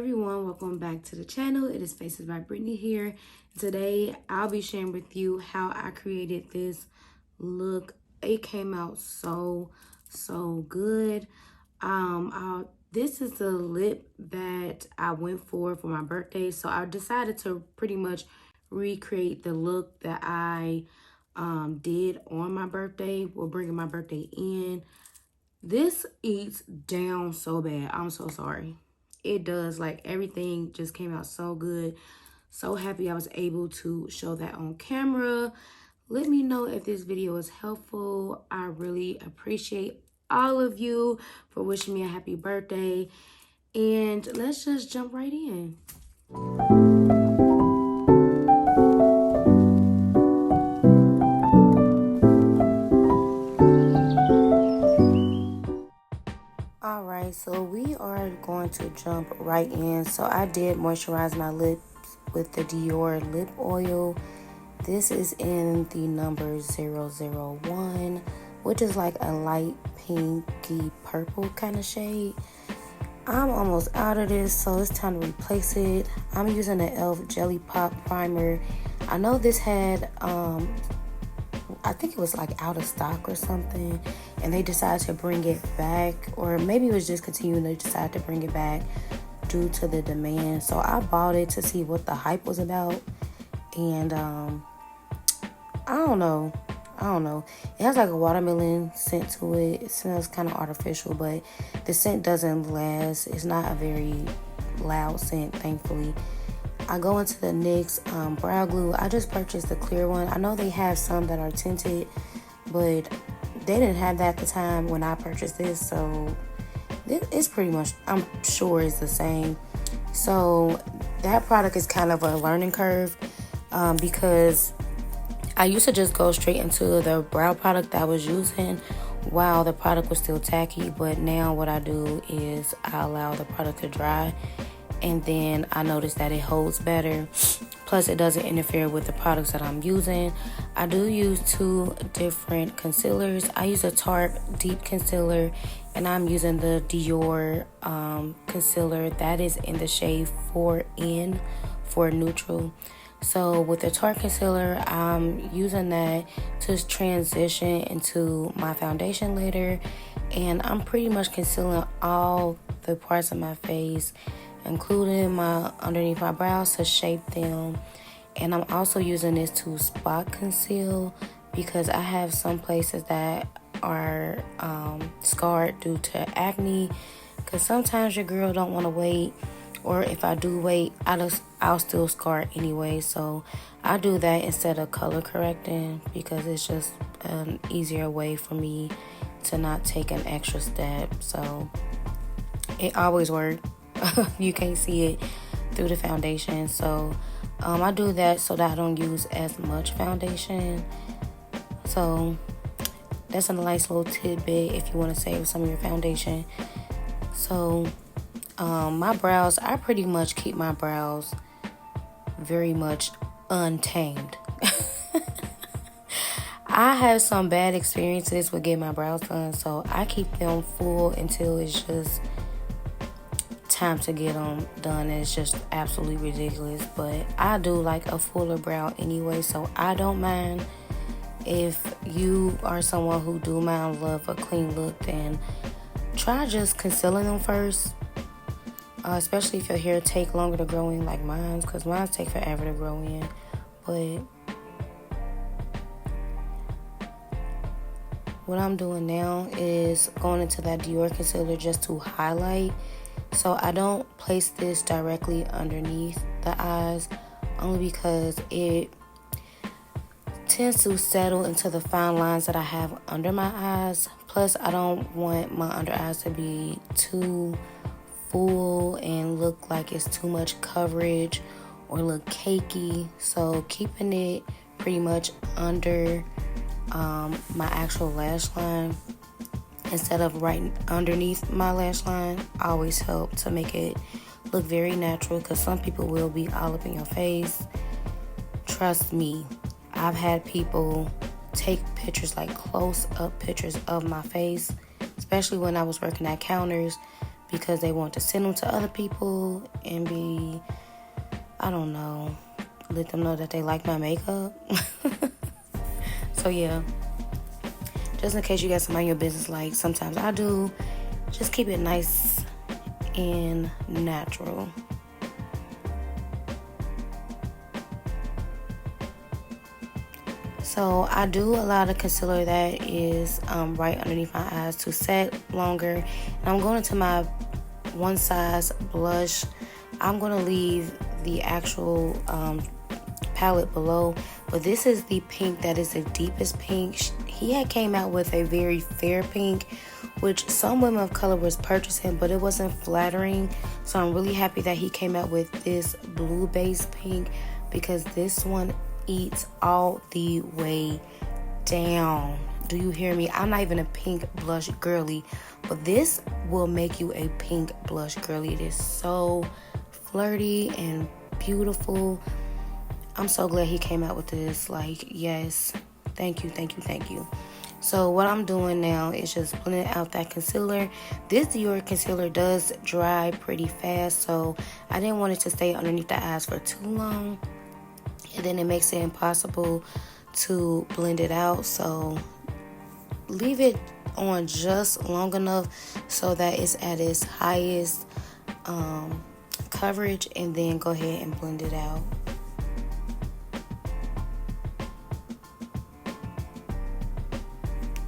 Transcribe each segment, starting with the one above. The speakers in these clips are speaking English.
everyone, welcome back to the channel. It is Faces by Brittany here. Today I'll be sharing with you how I created this look. It came out so good. This is the lip that I went for my birthday, so I decided to pretty much recreate the look that I did on my birthday. We're bringing my birthday in. This eats down so bad. I'm so sorry. It does. Like, everything just came out so good. So happy I was able to show that on camera. Let me know if this video is helpful. I really appreciate all of you for wishing me a happy birthday. And let's just jump right in. Alright, so we are going to jump right in. So I did moisturize my lips with the Dior lip oil. This is in the number 001, which is like a light pinky purple kind of shade. I'm almost out of this, so it's time to replace it. I'm using the e.l.f. Jelly Pop Primer. I know this had I think it was like out of stock or something, and they decided to bring it back, or maybe it was just continuing to decide to bring it back due to the demand. So I bought it to see what the hype was about, and I don't know. It has like a watermelon scent to it. It smells kind of artificial, but the scent doesn't last. It's not a very loud scent, thankfully. I go into the NYX brow glue. I just purchased the clear one. I know they have some that are tinted, but they didn't have that at the time when I purchased this, so it's pretty much, I'm sure it's the same. So that product is kind of a learning curve because I used to just go straight into the brow product that I was using while the product was still tacky, but now what I do is I allow the product to dry, and then I notice that it holds better. Plus, it doesn't interfere with the products that I'm using. I do use two different concealers. I use a Tarte Deep Concealer, and I'm using the Dior concealer. That is in the shade 4N for neutral. So with the Tarte concealer, I'm using that to transition into my foundation later. And I'm pretty much concealing all the parts of my face, including underneath my brows, to shape them. And I'm also using this to spot conceal because I have some places that are scarred due to acne, because sometimes your girl don't want to wait, or if I do wait, I'll still scar it anyway. So I do that instead of color correcting because it's just an easier way for me to not take an extra step. So it always works. You can't see it through the foundation, so I do that so that I don't use as much foundation. So that's a nice little tidbit if you want to save some of your foundation. So my brows, I pretty much keep my brows very much untamed. I have some bad experiences with getting my brows done, so I keep them full until it's just time to get them done. It's just absolutely ridiculous, but I do like a fuller brow anyway, so I don't mind. If you are someone who do mind love a clean look, then try just concealing them first, especially if your hair take longer to grow in like mine, because mine take forever to grow in. But what I'm doing now is going into that Dior concealer just to highlight. So I don't place this directly underneath the eyes, only because it tends to settle into the fine lines that I have under my eyes. Plus, I don't want my under eyes to be too full and look like it's too much coverage or look cakey. So keeping it pretty much under my actual lash line instead of right underneath my lash line always help to make it look very natural, because some people will be all up in your face. Trust me, I've had people take pictures, like close up pictures of my face, especially when I was working at counters, because they want to send them to other people and be, I don't know, let them know that they like my makeup. So yeah, just in case you got somebody in your business, like sometimes I do, just keep it nice and natural. So I do a lot of concealer that is right underneath my eyes to set longer. And I'm going into my one size blush. I'm going to leave the actual palette below, but this is the pink that is the deepest pink. He had came out with a very fair pink, which some women of color was purchasing, but it wasn't flattering. So I'm really happy that he came out with this blue base pink, because this one eats all the way down. Do you hear me? I'm not even a pink blush girly, but this will make you a pink blush girly. It is so flirty and beautiful. I'm so glad he came out with this. Like, yes, thank you. So what I'm doing now is just blending out that concealer. This Dior concealer does dry pretty fast, so I didn't want it to stay underneath the eyes for too long, and then it makes it impossible to blend it out. So leave it on just long enough so that it's at its highest coverage, and then go ahead and blend it out.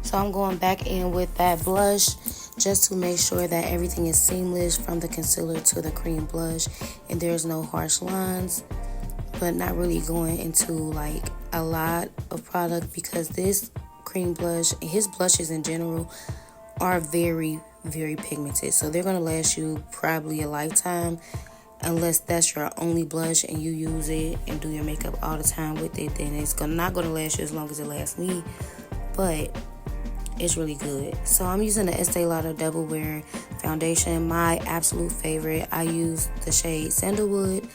So I'm going back in with that blush just to make sure that everything is seamless from the concealer to the cream blush and there's no harsh lines, but not really going into like a lot of product, because this cream blush and his blushes in general are very, very pigmented. So they're going to last you probably a lifetime, unless that's your only blush and you use it and do your makeup all the time with it. Then it's not going to last you as long as it lasts me, but it's really good. So I'm using the Estee Lauder Double Wear Foundation, my absolute favorite. I use the shade Sandalwood.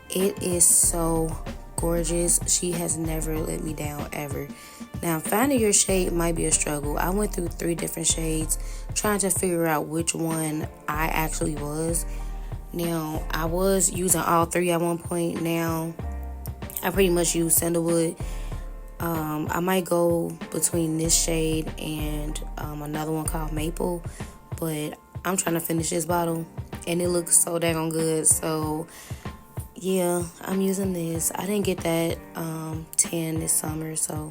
It is so gorgeous. She has never let me down ever. Now, finding your shade might be a struggle. I went through 3 different shades trying to figure out which one I actually was. Now, I was using all 3 at one point. Now, I pretty much use Sandalwood. I might go between this shade and another one called Maple, but I'm trying to finish this bottle and it looks so daggone good. So yeah, I'm using this. I didn't get that tan this summer, so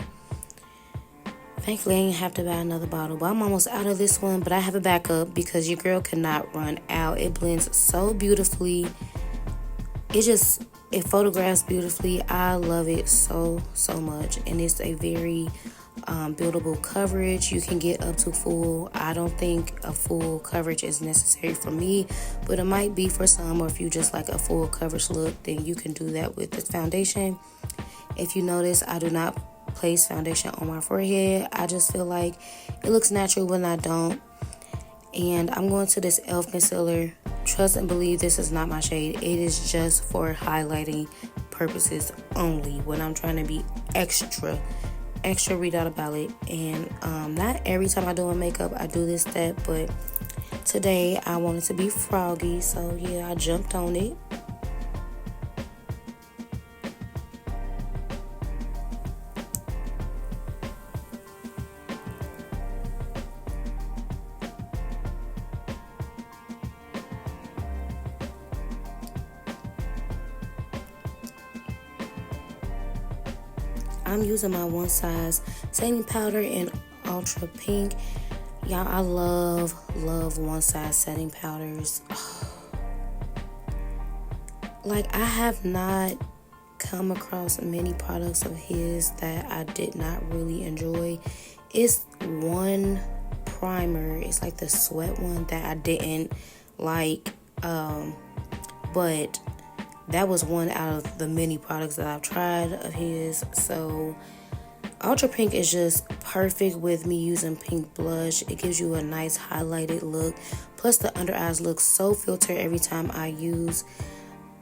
thankfully I didn't have to buy another bottle. But I'm almost out of this one, but I have a backup because your girl cannot run out. It blends so beautifully. It photographs beautifully. I love it so much, and it's a very buildable coverage. You can get up to full. I don't think a full coverage is necessary for me, but it might be for some, or if you just like a full coverage look, then you can do that with this foundation. If you notice, I do not place foundation on my forehead. I just feel like it looks natural when I don't. And I'm going to this e.l.f. concealer. Trust and believe this is not my shade. It is just for highlighting purposes only, when I'm trying to be extra read out about it. And not every time I do my makeup I do this step, but today I wanted to be froggy, so yeah, I jumped on it. I'm using my one size setting powder in ultra pink. Y'all, I love one size setting powders. Like, I have not come across many products of his that I did not really enjoy. It's one primer, it's like the sweat one, that I didn't like, but that was one out of the many products that I've tried of his. So Ultra Pink is just perfect with me using pink blush. It gives you a nice highlighted look. Plus the under eyes look so filtered every time I use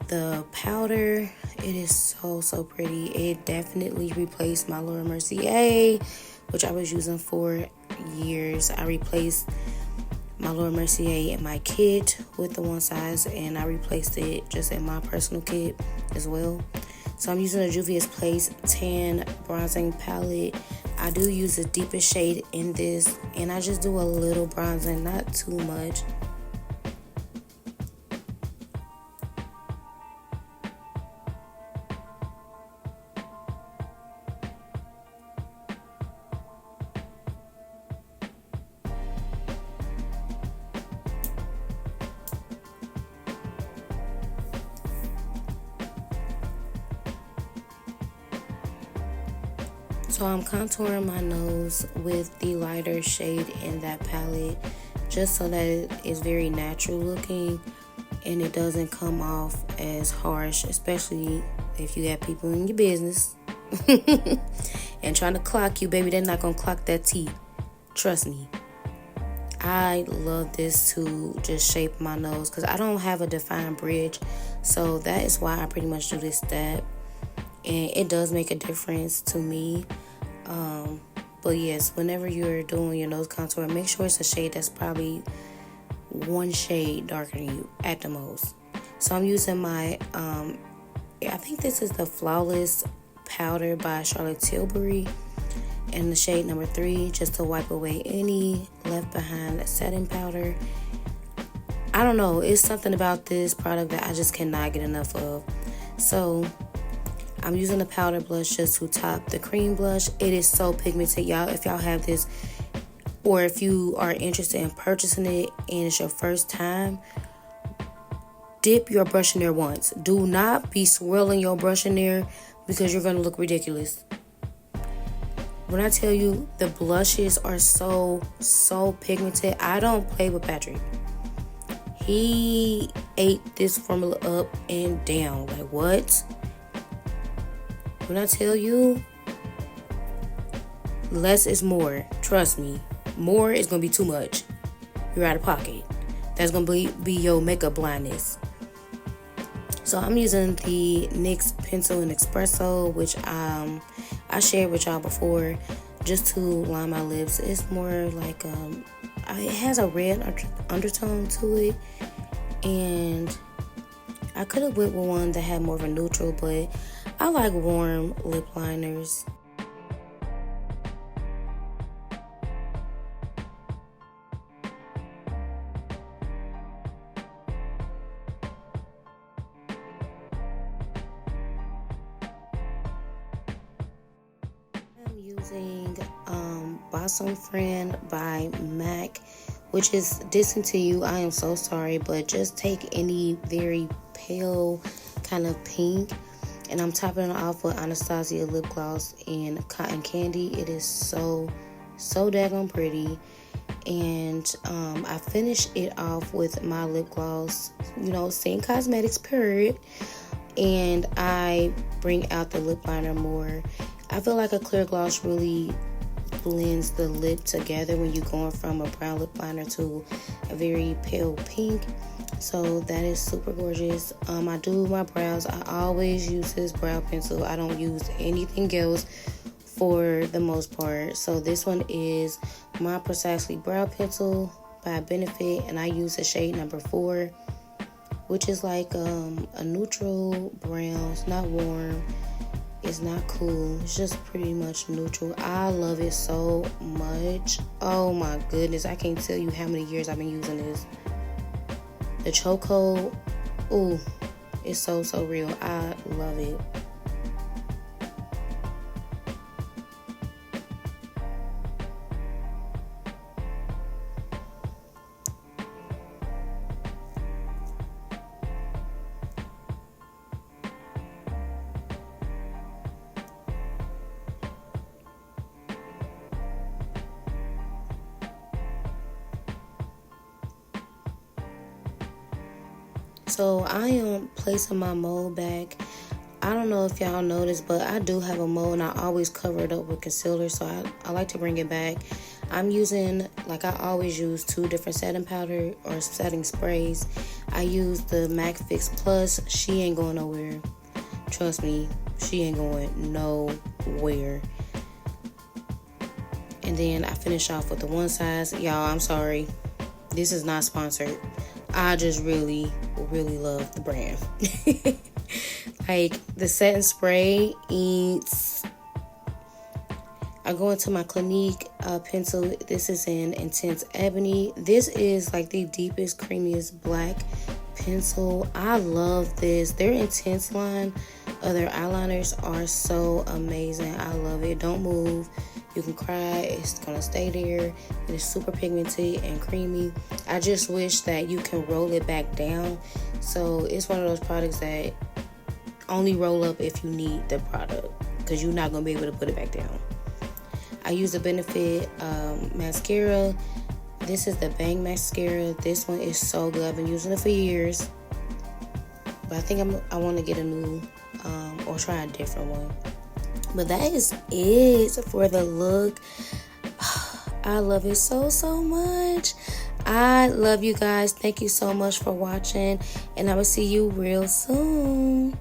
the powder. It is so pretty. It definitely replaced my Laura Mercier, which I was using for years. I replaced my Laura Mercier in my kit with the one size, and I replaced it just in my personal kit as well. So I'm using a Juvia's Place Tan Bronzing Palette. I do use the deepest shade in this, and I just do a little bronzing, not too much. So I'm contouring my nose with the lighter shade in that palette, just so that it is very natural looking and it doesn't come off as harsh, especially if you have people in your business and trying to clock you, baby. They're not gonna clock that T. Trust me. I love this to just shape my nose because I don't have a defined bridge, so that is why I pretty much do this step, and it does make a difference to me. But yes, whenever you're doing your nose contour, make sure it's a shade that's probably one shade darker than you at the most. So I'm using my, I think this is the Flawless Powder by Charlotte Tilbury in the shade number 3, just to wipe away any left behind setting powder. I don't know, it's something about this product that I just cannot get enough of. So I'm using a powder blush just to top the cream blush. It is so pigmented, y'all. If y'all have this, or if you are interested in purchasing it and it's your first time, dip your brush in there once. Do not be swirling your brush in there because you're going to look ridiculous. When I tell you the blushes are so pigmented, I don't play with Patrick. He ate this formula up and down. Like, what? When I tell you, less is more. Trust me. More is going to be too much. You're out of pocket. That's going to be your makeup blindness. So I'm using the NYX Pencil in Espresso, which I shared with y'all before, just to line my lips. It's more like, it has a red undertone to it. And I could have went with one that had more of a neutral, but I like warm lip liners. I'm using Bosom Friend by MAC, which is dissing to you. I am so sorry, but just take any very pale kind of pink, and I'm topping it off with Anastasia lip gloss in Cotton Candy. It is so daggone pretty. And I finished it off with my lip gloss, same cosmetics period, and I bring out the lip liner more. I feel like a clear gloss really blends the lip together when you're going from a brown lip liner to a very pale pink. So that is super gorgeous. I do my brows. I always use this brow pencil. I don't use anything else for the most part. So this one is my Precisely Brow Pencil by Benefit, and I use the shade number 4, which is like a neutral brown. It's not warm. It's not cool. It's just pretty much neutral. I love it so much. Oh my goodness. I can't tell you how many years I've been using this. The chokehold, ooh, it's so real. I love it. So I am placing my mold back. I don't know if y'all noticed, but I do have a mold and I always cover it up with concealer, so I like to bring it back. I'm using, like I always use, 2 different setting powder or setting sprays. I use the MAC Fix Plus. She ain't going nowhere. Trust me, she ain't going nowhere. And then I finish off with the one size. Y'all, I'm sorry. This is not sponsored. I just really, really love the brand. Like, the setting spray eats. I go into my Clinique pencil. This is in Intense Ebony. This is like the deepest, creamiest black pencil. I love this. Their Intense line of their eyeliners are so amazing. I love it. Don't move. You can cry. It's going to stay there. It is super pigmented and creamy. I just wish that you can roll it back down. So it's one of those products that only roll up if you need the product, because you're not going to be able to put it back down. I use the Benefit mascara. This is the Bang mascara. This one is so good. I've been using it for years. But I think I want to get a new or try a different one. But that is it for the look. I love it so, so much. I love you guys. Thank you so much for watching. And I will see you real soon.